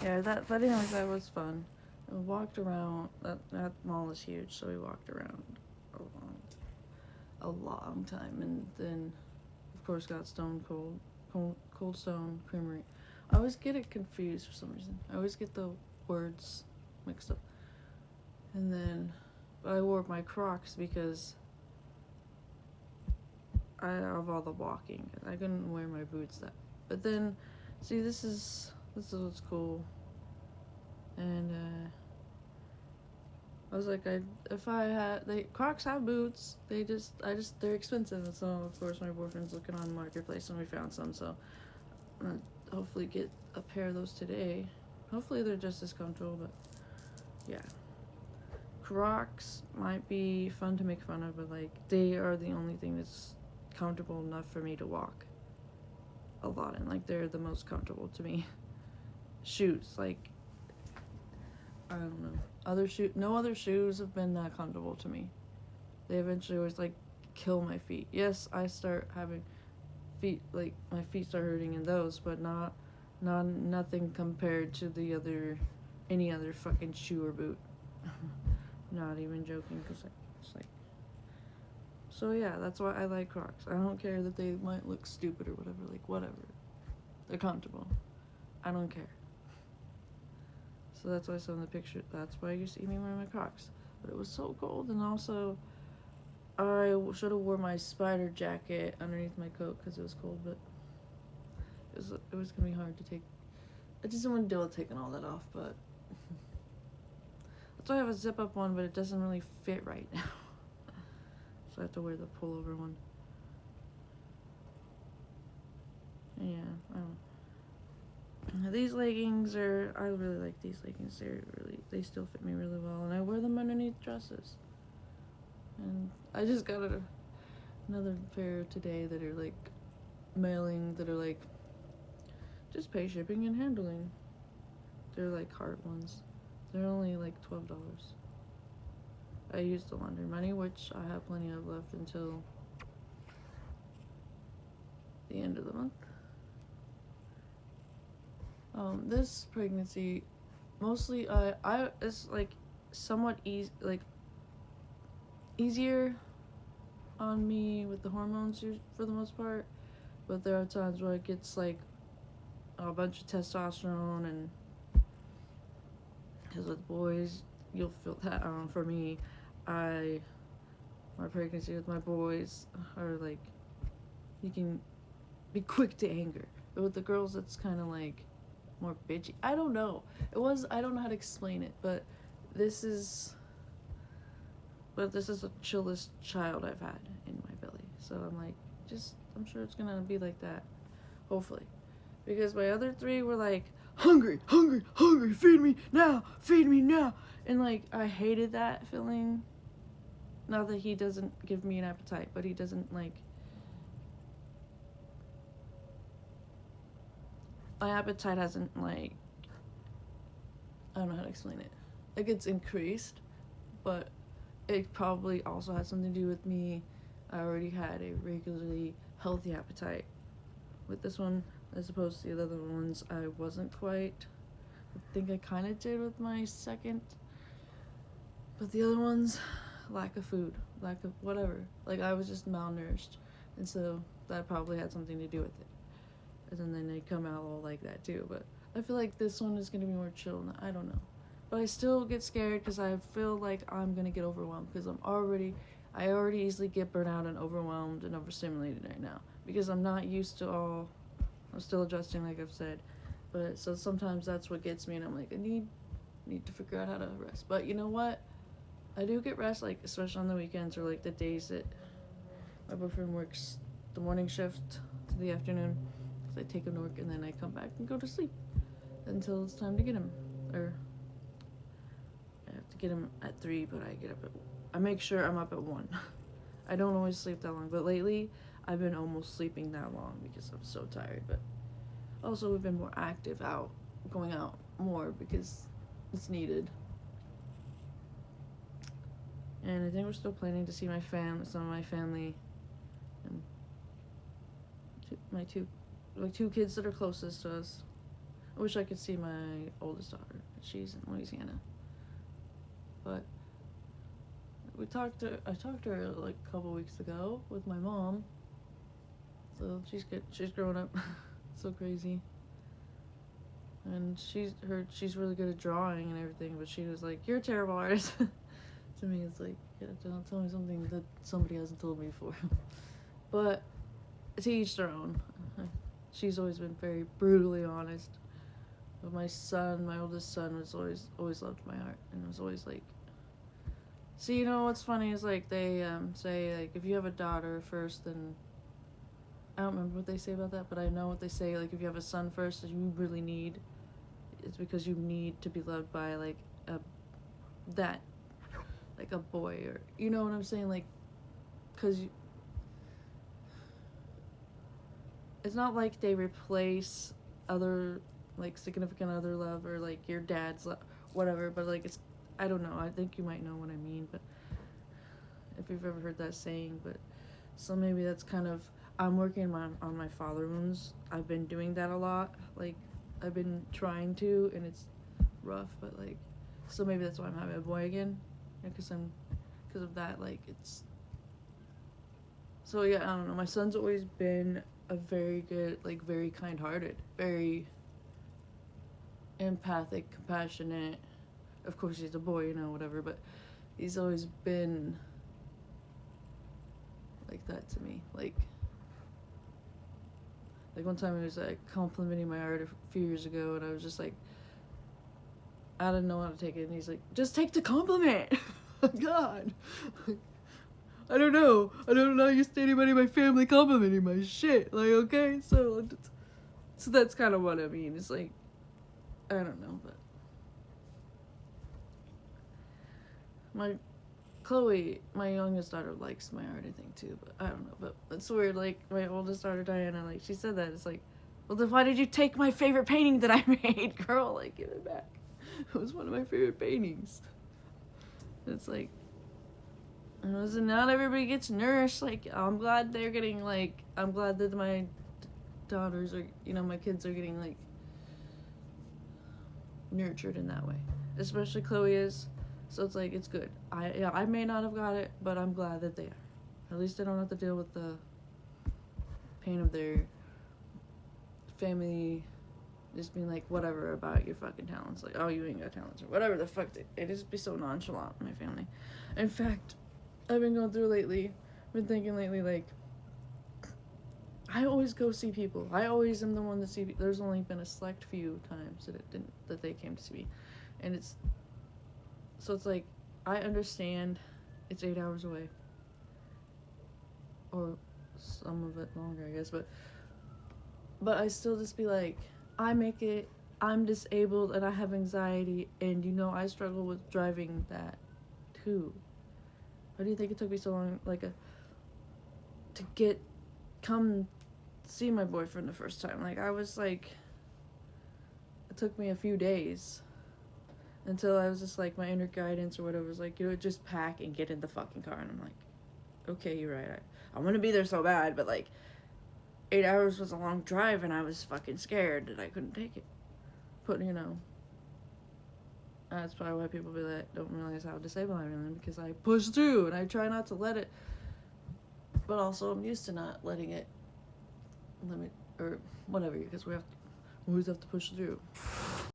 Yeah, but anyways, that was fun. We walked around. That mall is huge, so we walked around a long time, and then, of course, got Cold Stone Creamery. I always get it confused for some reason. I always get the words mixed up. And then, but I wore my Crocs because of all the walking. I couldn't wear my boots that. But then, see, this is what's cool. And I was like, if I had Crocs have boots, they're expensive, and so of course my boyfriend's looking on Marketplace and we found some, so I'm gonna hopefully get a pair of those today. Hopefully they're just as comfortable, but yeah. Crocs might be fun to make fun of, but like they are the only thing that's comfortable enough for me to walk a lot in. Like they're the most comfortable to me. Shoes, like I don't know. No other shoes have been that comfortable to me. They eventually always like kill my feet. Yes, I start having feet, like my feet start hurting in those, but nothing compared to any other fucking shoe or boot. Not even joking, cause it's like. So yeah, that's why I like Crocs. I don't care that they might look stupid or whatever. Like whatever, they're comfortable. I don't care. So that's why I saw in the picture. That's why you see me wearing my Crocs. But it was so cold, and also I should have wore my spider jacket underneath my coat because it was cold. But it was gonna be hard to take. I just didn't want to deal with taking all that off. But that's why I have a zip up one, but it doesn't really fit right now. So I have to wear the pullover one. And yeah, I don't know. These leggings I really like these leggings. They still fit me really well, and I wear them underneath dresses. And I just got another pair today that are like mailing, that are like just pay shipping and handling. They're like heart ones. They're only like $12. I used the laundry money, which I have plenty of left until the end of the month. This pregnancy, mostly it's like somewhat easier on me with the hormones for the most part, but there are times where it gets like a bunch of testosterone, and because with boys you'll feel that. For me, my pregnancy with my boys are like, you can be quick to anger, but with the girls it's kind of like more bitchy. I don't know how to explain it, but this is the chillest child I've had in my belly. So I'm like, I'm sure it's gonna be like that, hopefully. Because my other three were like, hungry, hungry, hungry, feed me now. And like, I hated that feeling. Not that he doesn't give me an appetite, but he doesn't like, my appetite hasn't like, I don't know how to explain it. Like it's increased, but it probably also has something to do with me. I already had a regularly healthy appetite. With this one, as opposed to the other ones, I wasn't quite. I think I kind of did with my second. But the other ones, lack of food, lack of whatever. Like I was just malnourished. And so that probably had something to do with it. And then they come out all like that too. But I feel like this one is going to be more chill. I don't know. But I still get scared because I feel like I'm going to get overwhelmed because I already easily get burnt out and overwhelmed and overstimulated right now. Because I'm not used to I'm still adjusting, like I've said. But so sometimes that's what gets me, and I'm like, I need to figure out how to rest. But you know what? I do get rest, like especially on the weekends or like the days that my boyfriend works the morning shift to the afternoon. I take him to work and then I come back and go to sleep until it's time to get him. Or I have to get him at 3, but I make sure I'm up at 1. I don't always sleep that long, but lately I've been almost sleeping that long because I'm so tired. But also we've been more active going out more because it's needed. And I think we're still planning to see some of my family, and my two kids that are closest to us. I wish I could see my oldest daughter. She's in Louisiana. But I talked to her like a couple weeks ago with my mom. So she's good. She's growing up. So crazy. And she's really good at drawing and everything, but she was like, "You're a terrible artist." To me, it's like, yeah, don't tell me something that somebody hasn't told me before. But to each their own. She's always been very brutally honest. But my oldest son, was always loved my art, and was always like. See, you know what's funny is like they say like if you have a daughter first, then I don't remember what they say about that, but I know what they say like if you have a son first, that you really need. It's because you need to be loved by like a boy, or you know what I'm saying, like, cause it's not like they replace other like significant other love or like your dad's love, whatever, but like it's, I don't know, I think you might know what I mean, but if you've ever heard that saying, but so maybe that's kind of, I'm working on my father wounds. I've been doing that a lot, like I've been trying to, and it's rough, but like, so maybe that's why I'm having a boy again, because of that, like it's, so yeah, I don't know, my son's always been a very good, like very kind-hearted, very empathic, compassionate, of course he's a boy, you know, whatever, but he's always been like that to me, like one time he was like complimenting my art a few years ago, and I was just like, I didn't know how to take it, and he's like, just take the compliment. God, I don't know, I'm not used to anybody in my family complimenting my shit, like, okay, so that's kind of what I mean, it's like, I don't know, but Chloe, my youngest daughter, likes my art, I think, too, but I don't know, but it's weird, like, my oldest daughter, Diana, like, she said that, it's like, well, then why did you take my favorite painting that I made, girl, like, give it back, it was one of my favorite paintings, it's like, not everybody gets nourished, like, I'm glad they're getting, like, I'm glad that my daughters are, you know, my kids are getting, like, nurtured in that way, especially Chloe is. So it's like, it's good. I may not have got it, but I'm glad that they are. At least I don't have to deal with the pain of their family just being like, whatever about your fucking talents. Like, oh, you ain't got talents, or whatever the fuck. They just be so nonchalant, my family. In fact, I've been going through lately, thinking lately, like, I always go see people. I always am the one to see people. There's only been a select few times that they came to see me. And it's like, I understand it's 8 hours away, or some of it longer, I guess, but I still just be like, I'm disabled and I have anxiety, and you know, I struggle with driving that too. Why do you think it took me so long, like, to come see my boyfriend the first time? Like, I was like, it took me a few days. Until I was just like, my inner guidance or whatever was like, you know, just pack and get in the fucking car. And I'm like, okay, you're right. I want to be there so bad, but like, 8 hours was a long drive, and I was fucking scared that I couldn't take it. But, you know, that's probably why people don't realize how disabled I am, because I push through, and I try not to let it. But also, I'm used to not letting it limit, or whatever, because we always have to push through.